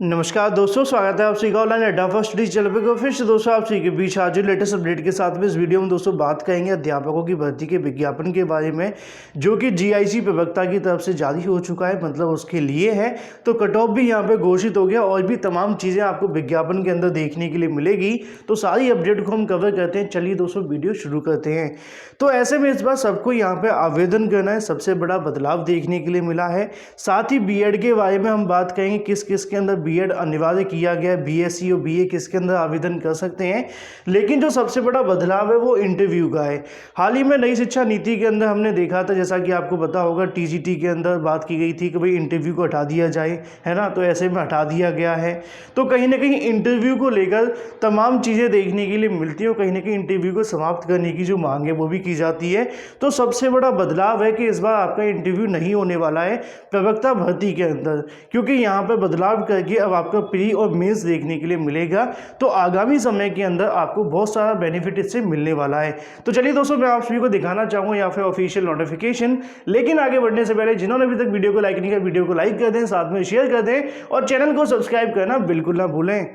नमस्कार दोस्तों, स्वागत है आप सभी का ऑनलाइन अड्डा फर्स्ट डिजिटल पे। फिर से दोस्तों आप सभी के बीच आज लेटेस्ट अपडेट के साथ में इस वीडियो में दोस्तों बात करेंगे अध्यापकों की भर्ती के विज्ञापन के बारे में, जो कि जीआईसी प्रवक्ता की तरफ से जारी हो चुका है, मतलब उसके लिए है। तो कट ऑफ भी यहाँ पे घोषित हो गया और भी तमाम चीज़ें आपको विज्ञापन के अंदर देखने के लिए मिलेगी। तो सारी अपडेट को हम कवर करते हैं। चलिए दोस्तों वीडियो शुरू करते हैं। तो ऐसे में इस बार सबको यहाँ पे आवेदन करना है, सबसे बड़ा बदलाव देखने के लिए मिला है। साथ ही बीएड के बारे में हम बात करेंगे, किस किस के अंदर बीएड अनिवार्य किया गया है, बीएससी और बीए किसके अंदर आवेदन कर सकते हैं। लेकिन जो सबसे बड़ा बदलाव है वो इंटरव्यू का है। हाल ही में नई शिक्षा नीति के अंदर हमने देखा था, जैसा कि आपको पता होगा, टीजीटी के अंदर बात की गई थी कि भाई इंटरव्यू को हटा दिया जाए, है ना। तो ऐसे में हटा दिया गया है। तो कहीं ना कहीं इंटरव्यू को लेकर तमाम चीज़ें देखने के लिए मिलती हैं और कहीं ना कहीं इंटरव्यू को समाप्त करने की जो मांग है वो भी की जाती है। तो सबसे बड़ा बदलाव है कि इस बार आपका इंटरव्यू नहीं होने वाला है प्रवक्ता भर्ती के अंदर, क्योंकि यहाँ पर बदलाव करके अब आपका प्री और मेंस देखने के लिए मिलेगा। तो आगामी समय के अंदर आपको बहुत सारा बेनिफिट इससे मिलने वाला है। तो चलिए दोस्तों, मैं आप सभी को दिखाना चाहूँगा यहाँ पे ऑफिशियल नोटिफिकेशन। लेकिन आगे बढ़ने से पहले जिन्होंने अभी तक वीडियो को लाइक नहीं किया, वीडियो को लाइक कर दें, साथ में शेयर कर दें और चैनल को सब्सक्राइब करना बिल्कुल ना भूलें।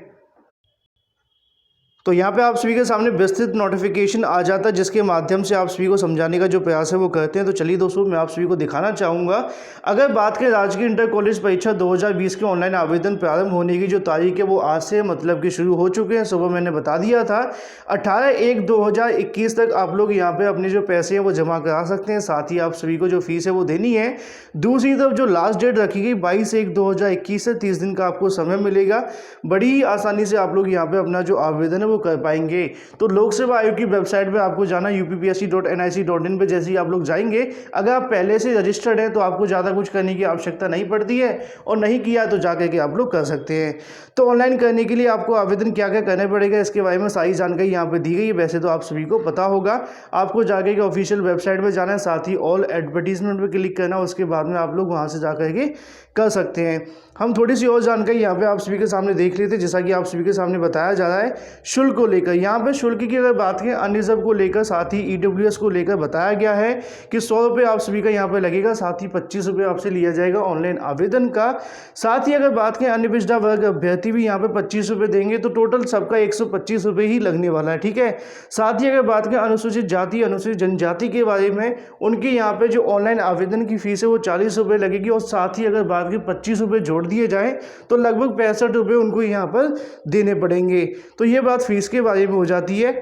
तो यहाँ पे आप सभी के सामने विस्तृत नोटिफिकेशन आ जाता है, जिसके माध्यम से आप सभी को समझाने का जो प्रयास है वो करते हैं। तो चलिए दोस्तों, मैं आप सभी को दिखाना चाहूँगा। अगर बात करें राजकीय इंटर कॉलेज परीक्षा 2020 के ऑनलाइन आवेदन प्रारंभ होने की जो तारीख है वो आज से मतलब कि शुरू हो चुके हैं। सुबह मैंने बता दिया था 18/1/2021 तक आप लोग यहाँ पे अपने जो पैसे हैं वो जमा करा सकते हैं। साथ ही आप सभी को जो फीस है वो देनी है। दूसरी तरफ जो लास्ट डेट रखी गई 22/1/2021 से 30 दिन का आपको समय मिलेगा। बड़ी आसानी से आप लोग यहाँ पे अपना जो आवेदन है कर पाएंगे। तो लोक सेवा आयोग की वेबसाइट पे आपको जाना, uppsc.nic.in पे जैसे ही आप लोग जाएंगे, अगर आप पहले से रजिस्टर्ड हैं तो आपको ज़्यादा कुछ करने की आवश्यकता नहीं पड़ती है, और नहीं किया तो जाकर के आप लोग कर सकते हैं। तो ऑनलाइन करने के लिए आपको आवेदन क्या क्या करना पड़ेगा, इसके बारे में सारी जानकारी यहाँ पे दी गई है। वैसे तो आप सभी को पता होगा, आपको जाकर के ऑफिशियल वेबसाइट पर जाना है, साथ ही ऑल एडवर्टीजमेंट पर क्लिक करना, उसके बाद में आप लोग वहाँ से जाकर के कर सकते हैं। हम थोड़ी सी और जानकारी यहाँ पे आप सभी के सामने देख लेते हैं। जैसा कि आप सभी के सामने बताया जा रहा है शुल्क को लेकर, यहाँ पे शुल्क की अगर बात करें अनरिजर्व को लेकर, साथ ही ईडब्ल्यूएस को लेकर बताया गया है कि 100 रुपये आप सभी का यहाँ पे लगेगा, साथ ही 25 रुपये आपसे लिया जाएगा ऑनलाइन आवेदन का। साथ ही अगर बात करें अन्य पिछड़ा वर्ग अभ्यर्थी भी यहाँ पे 25 रुपये देंगे, तो टोटल सबका 125 रुपये ही लगने वाला है, ठीक है। साथ ही अगर बात करें अनुसूचित जाति अनुसूचित जनजाति के बारे में, उनके यहाँ पे जो ऑनलाइन आवेदन की फीस है वो 40 रुपये लगेगी, और साथ ही अगर बात करें 25 रुपये जोड़ दिए जाए तो लगभग 65 रुपये उनको यहाँ पर देने पड़ेंगे। तो ये बात फीस के बारे में हो जाती है।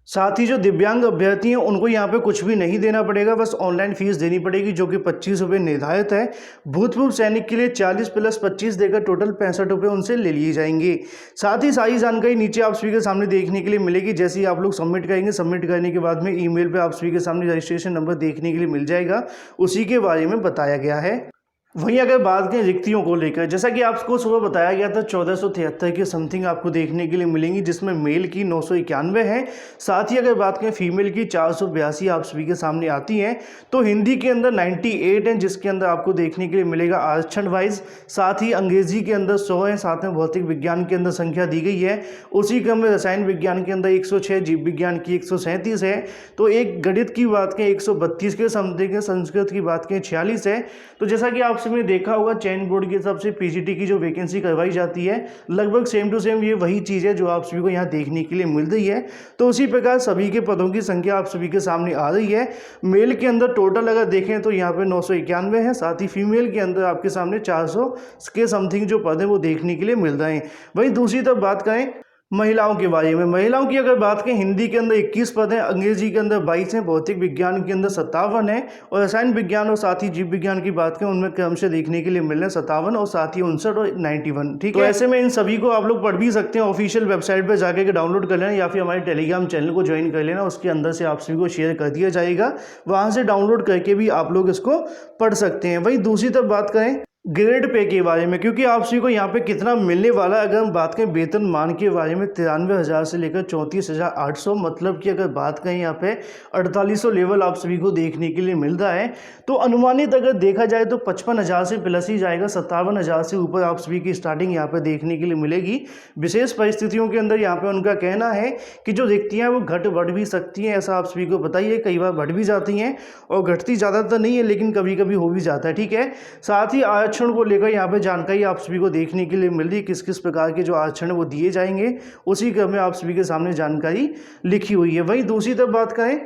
साथ ही जो दिव्यांग अभ्यर्थी हैं उनको यहाँ पे कुछ भी नहीं देना पड़ेगा, बस ऑनलाइन फीस देनी पड़ेगी, जो कि 25 रुपये निर्धारित है। भूतपूर्व सैनिक के लिए 40 + 25 देकर टोटल 65 रुपये उनसे ले लिए जाएंगे। साथ ही सारी जानकारी नीचे आप सभी के सामने देखने के लिए मिलेगी। जैसे ही आप लोग सबमिट करेंगे, सबमिट करने के बाद में ईमेल पे आप सभी के सामने रजिस्ट्रेशन नंबर देखने के लिए मिल जाएगा, उसी के बारे में बताया गया है। वहीं अगर बात करें रिक्तियों को लेकर, जैसा कि आपको सुबह बताया गया था 1473 के समथिंग आपको देखने के लिए मिलेंगी, जिसमें मेल की 991 है। साथ ही अगर बात करें फीमेल की 482 आप सभी के सामने आती हैं। तो हिंदी के अंदर 98 हैं, जिसके अंदर आपको देखने के लिए मिलेगा आरक्षण वाइज। साथ ही अंग्रेजी के अंदर 100 है, साथ में भौतिक विज्ञान के अंदर संख्या दी गई है। उसी क्रम में रसायन विज्ञान के अंदर 106, जीव विज्ञान की 137 है। तो एक गणित की बात करें 132 के समथिंग है, संस्कृत की बात करें 46 है। तो जैसा कि आप में देखा होगा चयन बोर्ड की तरफ से पीजीटी की जो वैकेंसी करवाई जाती है, लगभग सेम टू सेम ये वही चीज़ है जो आप सभी को यहाँ देखने के लिए मिल रही है। तो उसी प्रकार सभी के पदों की संख्या आप सभी के सामने आ रही है। मेल के अंदर टोटल अगर देखें तो यहाँ पे 991 है, साथ ही फीमेल के अंदर आपके सामने 400 के समथिंग जो पद है वो देखने के लिए मिल रहे हैं। वहीं दूसरी तरफ बात करें महिलाओं के बारे में, महिलाओं की अगर बात करें हिंदी के अंदर 21 पद हैं, अंग्रेजी के अंदर 22 हैं, भौतिक विज्ञान के अंदर 57 है, और रसायन विज्ञान और साथ ही जीव विज्ञान की बात करें उनमें क्रम से देखने के लिए मिल रहे हैं 57 और साथ ही 59 और 91, ठीक है। तो ऐसे में इन सभी को आप लोग पढ़ भी सकते हैं, ऑफिशियल वेबसाइट पर जाकर के डाउनलोड कर लेना, या फिर हमारे टेलीग्राम चैनल को ज्वाइन कर लेना, उसके अंदर से आप सभी को शेयर कर दिया जाएगा, वहाँ से डाउनलोड करके भी आप लोग इसको पढ़ सकते हैं। वहीं दूसरी तरफ बात करें ग्रेड पे के बारे में, क्योंकि आप सभी को यहाँ पे कितना मिलने वाला है, अगर हम बात करें वेतन मान के बारे में 93,000 से लेकर 34,800, मतलब कि अगर बात करें यहाँ पे 4800 लेवल आप सभी को देखने के लिए मिल रहा है। तो अनुमानित अगर देखा जाए तो 55,000 से प्लस ही जाएगा, 57,000 से ऊपर आप सभी की स्टार्टिंग यहाँ पे देखने के लिए मिलेगी। विशेष परिस्थितियों के अंदर यहाँ पे उनका कहना है कि जो रिक्तियाँ वो घट बढ़ भी सकती हैं, ऐसा आप सभी को पता ही है, कई बार बढ़ भी जाती हैं और घटती ज़्यादातर नहीं है, लेकिन कभी कभी हो भी जाता है, ठीक है। साथ ही आरक्षण को लेकर यहाँ पे जानकारी आप सभी को देखने के लिए मिल रही है, किस किस प्रकार के जो आरक्षण वो दिए जाएंगे, उसी क्रम में आप सभी के सामने जानकारी लिखी हुई है। वहीं दूसरी तरफ बात करें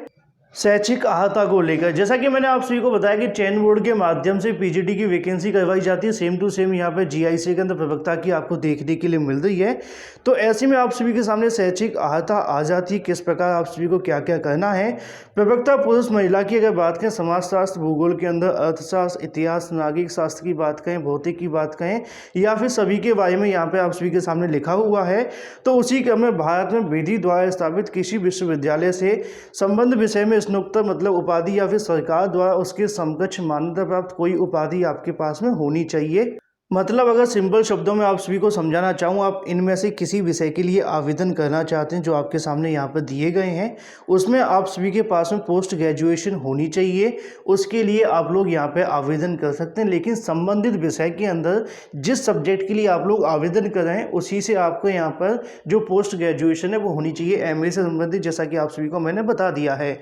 शैक्षिक अहर्ता को लेकर, जैसा कि मैंने आप सभी को बताया कि चयन बोर्ड के माध्यम से पीजीटी की वैकेंसी करवाई जाती है, सेम टू सेम यहाँ पे जीआईसी के अंदर प्रवक्ता की आपको देखने के लिए मिल रही है। तो ऐसे में आप सभी के सामने शैक्षिक अहर्ता आ जाती है, किस प्रकार आप सभी को क्या क्या करना है। प्रवक्ता पुरुष महिला की अगर बात करें, समाजशास्त्र भूगोल के अंदर अर्थशास्त्र, इतिहास, नागरिक शास्त्र की बात करें, भौतिक की बात करें, या फिर सभी के बारे में यहाँ पे आप सभी के सामने लिखा हुआ है। तो उसी क्रम में भारत में विधि द्वारा स्थापित किसी विश्वविद्यालय से संबंध विषय में स्नातक मतलब उपाधि या फिर सरकार द्वारा उसके समकक्ष मान्यता प्राप्त कोई उपाधि आपके पास में होनी चाहिए। मतलब अगर सिंपल शब्दों में आप सभी को समझाना चाहूँ, आप इनमें से किसी विषय के लिए आवेदन करना चाहते हैं जो आपके सामने यहाँ पर दिए गए हैं, उसमें आप सभी के पास में पोस्ट ग्रेजुएशन होनी चाहिए। उसके लिए आप लोग यहाँ पे आवेदन कर सकते हैं, लेकिन संबंधित विषय के अंदर जिस सब्जेक्ट के लिए आप लोग आवेदन कर रहे हैं उसी से आपको यहाँ पर जो पोस्ट ग्रेजुएशन है वो होनी चाहिए एमए से संबंधित, जैसा कि आप सभी को मैंने बता दिया है।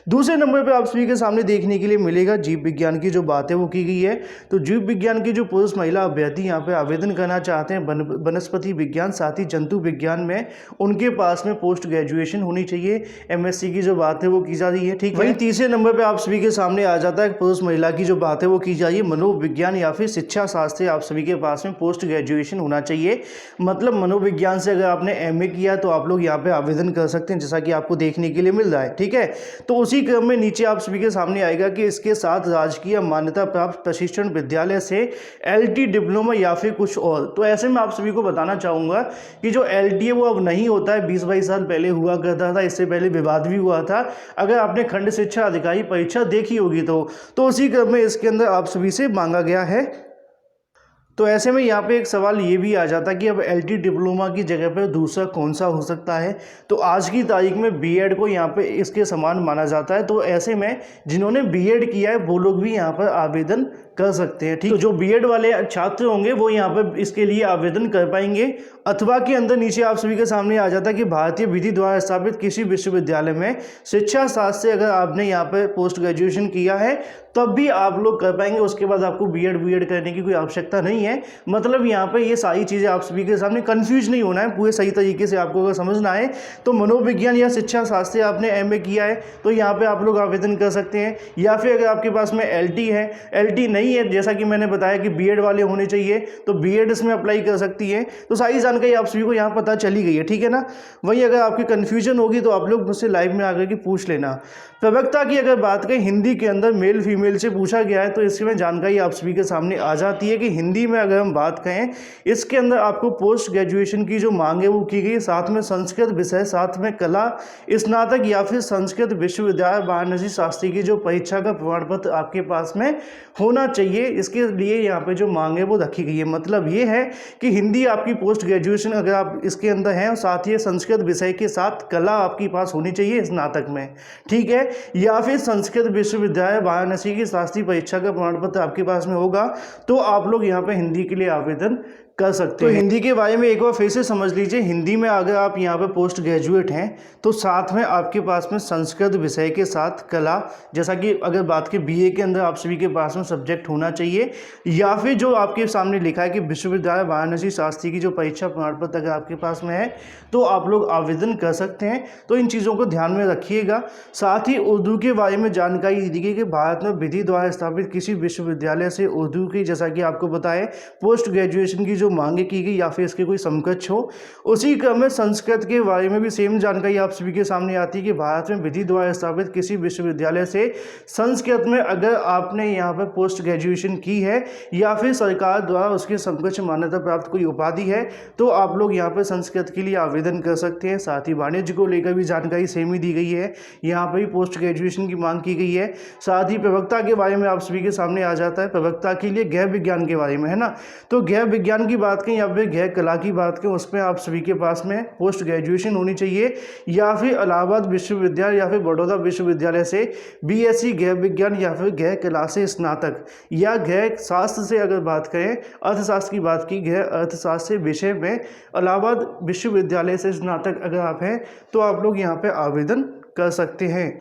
दूसरे नंबर पर आप सभी के सामने देखने के लिए मिलेगा जीव विज्ञान की जो बात है वो की गई है। तो जीव विज्ञान की जो पुरुष महिला अभ्यर्थी यहाँ पे आवेदन करना चाहते हैं वनस्पति विज्ञान साथ ही जंतु विज्ञान में, उनके पास में पोस्ट ग्रेजुएशन होनी चाहिए। एमएससी की जो बात है वो की जा रही है, ठीक है। वहीं तीसरे नंबर पे आप सभी के सामने आ जाता है पुरुष महिला की जो बात है वो की जा रही है मनोविज्ञान या फिर शिक्षा शास्त्र, आप सभी के पास में पोस्ट ग्रेजुएशन होना चाहिए। मतलब मनोविज्ञान से अगर आपने एमए किया तो आप लोग यहाँ पे आवेदन कर सकते हैं, जैसा कि आपको देखने के लिए मिल रहा है, ठीक है। तो उसी क्रम में नीचे आप सभी के सामने आएगा कि इसके साथ राजकीय मान्यता प्राप्त प्रशिक्षण विद्यालय से एलटी डिप्लोमा या फिर कुछ और। तो ऐसे में आप सभी को बताना चाहूँगा कि जो एलटी है वो अब नहीं होता है, 20-22 साल पहले हुआ करता था, इससे पहले विवाद भी हुआ था। अगर आपने खंड शिक्षा अधिकारी परीक्षा देखी होगी तो उसी क्रम में इसके अंदर आप सभी से मांगा गया है। तो ऐसे में यहाँ पे एक सवाल ये भी आ जाता है कि अब एलटी डिप्लोमा की जगह पर दूसरा कौन सा हो सकता है। तो आज की तारीख में बीएड को यहाँ पे इसके समान माना जाता है। तो ऐसे में जिन्होंने बीएड किया है वो लोग भी यहाँ पर आवेदन कर सकते हैं, ठीक। तो जो बीएड वाले छात्र होंगे वो यहाँ पर इसके लिए आवेदन कर पाएंगे। अथवा के अंदर नीचे आप सभी के सामने आ जाता है कि भारतीय विधि द्वारा स्थापित किसी विश्वविद्यालय में शिक्षा शास्त्र से अगर आपने यहाँ पर पोस्ट ग्रेजुएशन किया है तब भी आप लोग कर पाएंगे। उसके बाद आपको बीएड करने की कोई आवश्यकता नहीं है। मतलब यहाँ पे ये सारी चीज़ें आप सभी के सामने कंफ्यूज नहीं होना है, पूरे सही तरीके से आपको अगर समझना है तो मनोविज्ञान या शिक्षा शास्त्र आपने एमए किया है तो यहाँ पे आप लोग आवेदन कर सकते हैं। या फिर अगर आपके पास में एलटी है, एलटी नहीं है, जैसा कि मैंने बताया कि बीएड वाले होने चाहिए तो बीएड इसमें अप्लाई कर सकती है। तो सारी जानकारी आप सभी को यहाँ पता चली गई है, ठीक है ना। वहीं अगर आपकी कन्फ्यूजन होगी तो आप लोग मुझसे लाइव में आकर के पूछ लेना। प्रवक्ता की अगर बात करें हिंदी के अंदर मेल फीमेल से पूछा गया है तो इसमें जानकारी आप सभी के सामने आ जाती है कि हिंदी में अगर हम बात करें इसके अंदर आपको पोस्ट ग्रेजुएशन की जो मांग है वो की गई, साथ में संस्कृत विषय, साथ में कला स्नातक या फिर संस्कृत विश्वविद्यालय वाराणसी शास्त्री की जो परीक्षा का प्रमाण पत्र आपके पास में होना चाहिए। इसके लिए यहाँ पे जो मांग है वो रखी गई है। मतलब ये है कि हिंदी आपकी पोस्ट ग्रेजुएशन अगर आप इसके अंदर हैं और साथ ही संस्कृत विषय के साथ कला आपके पास होनी चाहिए स्नातक में, ठीक है। या फिर संस्कृत विश्वविद्यालय वाराणसी की शास्त्री परीक्षा का प्रमाण पत्र आपके पास में होगा तो आप लोग यहाँ पे हिंदी के लिए आवेदन कर सकते हैं। तो हिंदी के बारे में एक बार फिर से समझ लीजिए, हिंदी में अगर आप यहाँ पे पोस्ट ग्रेजुएट हैं तो साथ में आपके पास में संस्कृत विषय के साथ कला, जैसा कि अगर बात की बीए के अंदर आप सभी के पास में सब्जेक्ट होना चाहिए, या फिर जो आपके सामने लिखा है कि विश्वविद्यालय वाराणसी शास्त्री की जो परीक्षा प्रमाण पत्र अगर आपके पास में है तो आप लोग आवेदन कर सकते हैं। तो इन चीज़ों को ध्यान में रखिएगा। साथ ही उर्दू के बारे में जानकारी दी गई कि भारत में विधि द्वारा स्थापित किसी विश्वविद्यालय से उर्दू की, जैसा कि आपको बताए, पोस्ट ग्रेजुएशन की जो मांगे की गई या फिर इसके कोई समकक्ष हो। उसी क्रम में संस्कृत के बारे में भी सेम जानकारी आप सभी के सामने आती है कि भारत में विधि द्वारा स्थापित किसी विश्वविद्यालय से संस्कृत में अगर आपने यहाँ पर पोस्ट ग्रेजुएशन की है या फिर सरकार द्वारा उसके समकक्ष मान्यता प्राप्त कोई उपाधि है तो आप लोग यहाँ पर संस्कृत के लिए आवेदन कर सकते हैं। साथ ही वाणिज्य को लेकर भी जानकारी सेम ही दी गई है, यहाँ पर भी पोस्ट ग्रेजुएशन की मांग की गई है। साथ ही प्रवक्ता के बारे में आप सभी के सामने आ जाता है, प्रवक्ता के लिए गैर विज्ञान के बारे में, है ना। तो गैर विज्ञान की बात करें या फिर गैर कला की बात करें उसमें आप सभी के पास में पोस्ट ग्रेजुएशन होनी चाहिए, या फिर इलाहाबाद विश्वविद्यालय या फिर बड़ौदा विश्वविद्यालय से बीएससी गैर विज्ञान या फिर गैर कला से स्नातक, या गैर शास्त्र से अगर बात करें अर्थशास्त्र की बात की, गैर अर्थशास्त्र से विषय में इलाहाबाद विश्वविद्यालय से स्नातक अगर आप हैं तो आप लोग यहाँ पे आवेदन कर सकते हैं।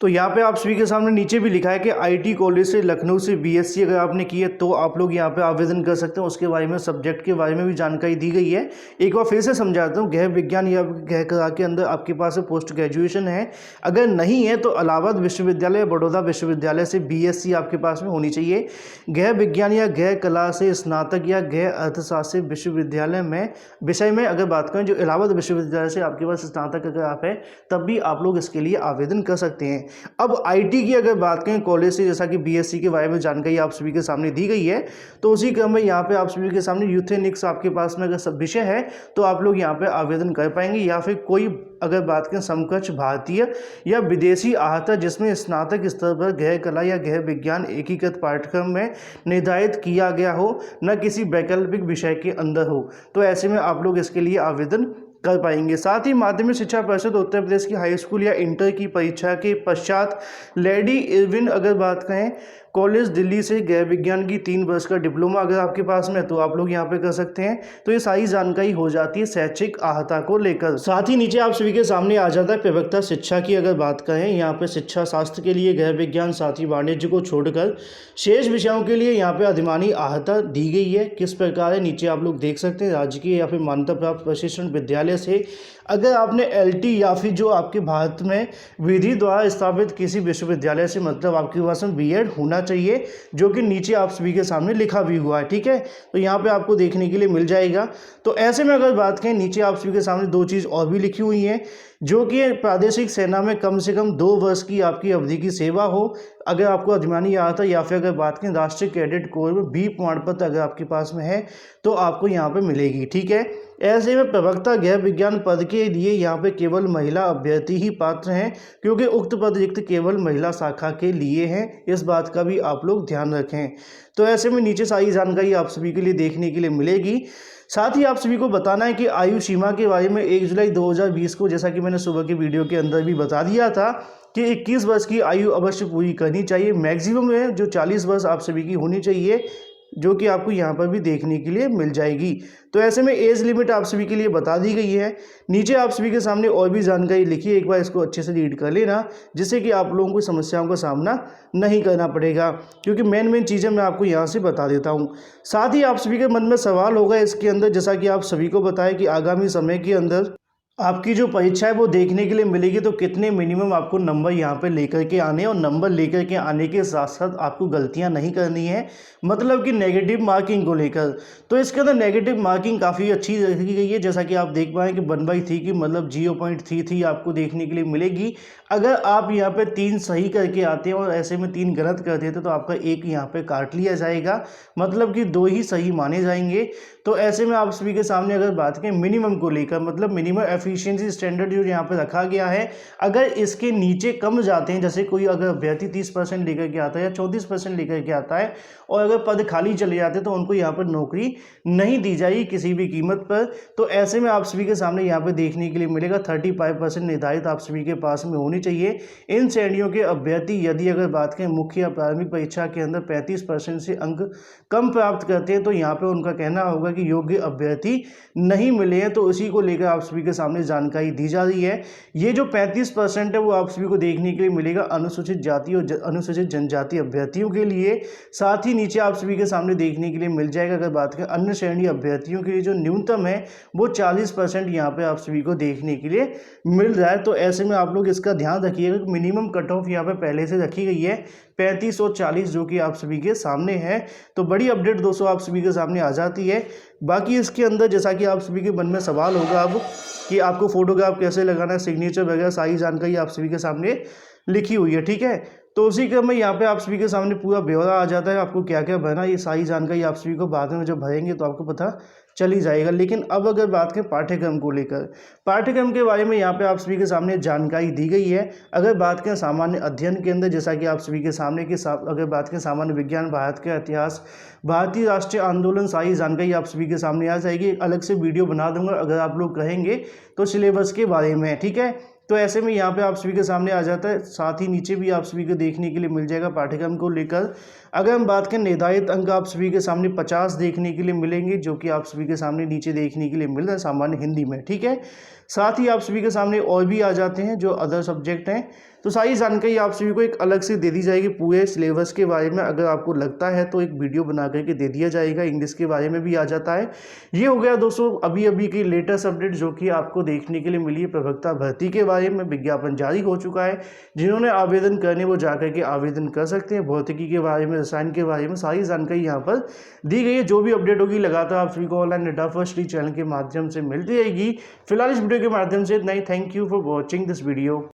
तो यहाँ पे आप सभी के सामने नीचे भी लिखा है कि आईटी कॉलेज से लखनऊ से बीएससी अगर आपने की है तो आप लोग यहाँ पे आवेदन कर सकते हैं। उसके बारे में, सब्जेक्ट के बारे में भी जानकारी दी गई है। एक बार फिर से समझाता हूँ, गृह विज्ञान या गृह कला के अंदर आपके पास पोस्ट ग्रेजुएशन है, अगर नहीं है तो इलाहाबाद विश्वविद्यालय या बड़ौदा विश्वविद्यालय से बीएससी आपके पास में होनी चाहिए। गृह विज्ञान या गृह कला से स्नातक या गृह अर्थशास्त्र विश्वविद्यालय में विषय में अगर बात करें, जो इलाहाबाद विश्वविद्यालय से आपके पास स्नातक अगर आप है तब भी आप लोग इसके लिए आवेदन कर सकते हैं। अब आईटी की अगर बात करें कॉलेज से, जैसा कि बीएससी के बारे में जानकारी आप सभी के सामने दी गई है, तो उसी क्रम में यहाँ पे आप सभी के सामने यूथेनिक्स आपके पास में अगर सब विषय है तो आप लोग यहाँ पे आवेदन कर पाएंगे। या फिर कोई अगर बात करें समकक्ष भारतीय या विदेशी आहता जिसमें स्नातक स्तर पर गृह कला या गृह विज्ञान एकीकृत पाठ्यक्रम में निर्धारित किया गया हो, न किसी वैकल्पिक विषय के अंदर हो, तो ऐसे में आप लोग इसके लिए आवेदन कर पाएंगे। साथ ही माध्यमिक शिक्षा परिषद उत्तर प्रदेश की हाई स्कूल या इंटर की परीक्षा के पश्चात लेडी इरविन अगर बात करें कॉलेज दिल्ली से गृह विज्ञान की 3 वर्ष का डिप्लोमा अगर आपके पास में है तो आप लोग यहाँ पे कर सकते हैं। तो ये सारी जानकारी हो जाती है शैक्षिक आहता को लेकर। साथ ही नीचे आप सभी के सामने आ जाता है प्रवक्ता शिक्षा की अगर बात करें, यहाँ पे शिक्षा शास्त्र के लिए गृह विज्ञान साथ ही वाणिज्य को छोड़कर शेष विषयों के लिए यहाँ पे अधिमानी आहता दी गई है। किस प्रकार है नीचे आप लोग देख सकते हैं। राजकीय या फिर मान्यता प्राप्त प्रशिक्षण विद्यालय से अगर आपने एलटी या फिर जो आपके भारत में विधि द्वारा स्थापित किसी विश्वविद्यालय से, मतलब आपके पास में बीएड होना चाहिए, जो कि नीचे आप सभी के सामने लिखा भी हुआ है। ठीक है, तो यहाँ पे आपको देखने के लिए मिल जाएगा। तो ऐसे में अगर बात करें, नीचे आप सभी के सामने 2 चीज़ और भी लिखी हुई हैं, जो कि प्रादेशिक सेना में कम से कम 2 वर्ष की आपकी अवधि की सेवा हो अगर आपको अधिमानी आता, या फिर अगर बात करें राष्ट्रीय कैडेट कोर में बी प्रमाण पत्र अगर आपके पास में है तो आपको यहाँ पे मिलेगी। ठीक है, ऐसे में प्रवक्ता गृह विज्ञान पद के लिए यहाँ पे केवल महिला अभ्यर्थी ही पात्र हैं, क्योंकि उक्त पद रिक्त केवल महिला शाखा के लिए हैं। इस बात का भी आप लोग ध्यान रखें। तो ऐसे में नीचे सारी जानकारी आप सभी के लिए देखने के लिए मिलेगी। साथ ही आप सभी को बताना है कि आयु सीमा के बारे में 1 जुलाई 2020 को, जैसा कि मैंने सुबह के वीडियो के अंदर भी बता दिया था कि 21 वर्ष की आयु अवश्य पूरी करनी चाहिए। मैक्सिमम है जो 40 वर्ष आप सभी की होनी चाहिए, जो कि आपको यहाँ पर भी देखने के लिए मिल जाएगी। तो ऐसे में एज लिमिट आप सभी के लिए बता दी गई है। नीचे आप सभी के सामने और भी जानकारी लिखी है, एक बार इसको अच्छे से रीड कर लेना, जिससे कि आप लोगों को समस्याओं का सामना नहीं करना पड़ेगा, क्योंकि मेन चीज़ें मैं आपको यहाँ से बता देता हूँ। साथ ही आप सभी के मन में सवाल होगा इसके अंदर, जैसा कि आप सभी को बताएं कि आगामी समय के अंदर आपकी जो परीक्षा है वो देखने के लिए मिलेगी, तो कितने मिनिमम आपको नंबर यहाँ पे लेकर के आने, और नंबर लेकर के आने के साथ साथ आपको गलतियाँ नहीं करनी है, मतलब कि नेगेटिव मार्किंग को लेकर। तो इसके अंदर नेगेटिव मार्किंग काफ़ी अच्छी रखी गई है, जैसा कि आप देख पाएँ कि 1/3 की मतलब 0.33 आपको देखने के लिए मिलेगी। अगर आप यहाँ पे 3 सही करके आते हैं और ऐसे में 3 गलत कर देते तो आपका 1 यहाँ पे काट लिया जाएगा, मतलब कि 2 ही सही माने जाएंगे। तो ऐसे में आप सभी के सामने अगर बात करें मिनिमम को लेकर, मतलब मिनिमम एफिशिएंसी स्टैंडर्ड जो यहाँ पे रखा गया है, अगर इसके नीचे कम जाते हैं, जैसे कोई अगर अभ्यर्थी 30% लेकर के आता है या 34% लेकर के आता है और अगर पद खाली चले जाते हैं तो उनको यहाँ पर नौकरी नहीं दी जाएगी किसी भी कीमत पर। तो ऐसे में आप सभी के सामने यहाँ पे देखने के लिए मिलेगा 35% निर्धारित आप सभी के पास में होनी चाहिए। इन श्रेणियों के अभ्यर्थी यदि अगर बात करें मुख्य या प्रारंभिक परीक्षा के अंदर 35% से अंक कम प्राप्त करते हैं तो यहाँ पे उनका कहना होगा कि योग्य अभ्यर्थी नहीं मिले हैं। तो उसी को लेकर आप सभी के सामने जानकारी दी जा रही है। ये जो 35% है वो आप सभी को देखने के लिए मिलेगा अनुसूचित जाति और अनुसूचित जनजाति अभ्यर्थियों के लिए। साथ ही नीचे आप सभी के सामने देखने के लिए मिल जाएगा अगर बात करें अन्य श्रेणी अभ्यर्थियों के लिए जो न्यूनतम है वो 40% यहाँ पे आप सभी को देखने के लिए मिल रहा है। तो ऐसे में आप लोग इसका ध्यान रखिएगा कि मिनिमम कट ऑफ यहाँ पे पहले से रखी गई है 35 और 40, जो कि आप सभी के सामने है। तो बड़ी अपडेट दोस्तों आप सभी के सामने आ जाती है। बाकी इसके अंदर जैसा कि आप सभी के मन में सवाल होगा अब कि आपको फोटोग्राफ कैसे लगाना है, सिग्नेचर वगैरह सारी जानकारी आप सभी के सामने लिखी हुई है। ठीक है, तो उसी क्रम में यहाँ पे आप सभी के सामने पूरा ब्यौरा आ जाता है, आपको क्या क्या भरना, ये सारी जानकारी आप सभी को बाद में जब भरेंगे तो आपको पता चल ही जाएगा। लेकिन अब अगर बात करें पाठ्यक्रम को लेकर, पाठ्यक्रम के बारे में यहाँ पे आप सभी के सामने जानकारी दी गई है। अगर बात करें सामान्य अध्ययन के अंदर, जैसा कि आप सभी के सामने कि अगर बात करें सामान्य विज्ञान, भारत का इतिहास, भारतीय राष्ट्रीय आंदोलन, सारी जानकारी आप सभी के सामने आ जाएगी। एक अलग से वीडियो बना दूंगा अगर आप लोग कहेंगे तो सिलेबस के बारे में। ठीक है, तो ऐसे में यहाँ पे आप सभी के सामने आ जाता है। साथ ही नीचे भी आप सभी को देखने के लिए मिल जाएगा पाठ्यक्रम को लेकर। अगर हम बात करें निर्धारित अंक आप सभी के सामने 50 देखने के लिए मिलेंगे, जो कि आप सभी के सामने नीचे देखने के लिए मिल रहा है सामान्य हिंदी में। ठीक है, साथ ही आप सभी के सामने और भी आ जाते हैं जो अदर सब्जेक्ट हैं। तो सारी जानकारी आप सभी को एक अलग से दे दी जाएगी पूरे सिलेबस के बारे में। अगर आपको लगता है तो एक वीडियो बना करके दे दिया जाएगा, इंग्लिश के बारे में भी आ जाता है। ये हो गया दोस्तों अभी अभी की लेटेस्ट अपडेट जो कि आपको देखने के लिए मिली है। प्रवक्ता भर्ती के बारे में विज्ञापन जारी हो चुका है, जिन्होंने आवेदन करने वो जाकर के आवेदन कर सकते हैं। भौतिकी के बारे में, रसायन के बारे में सारी जानकारी यहाँ पर दी गई है। जो भी अपडेट होगी लगातार आप सभी को ऑनलाइन डेटा फर्स्ट चैनल के माध्यम से मिलती रहेगी। फिलहाल इस वीडियो के माध्यम से इतना ही। Thank you for watching this video.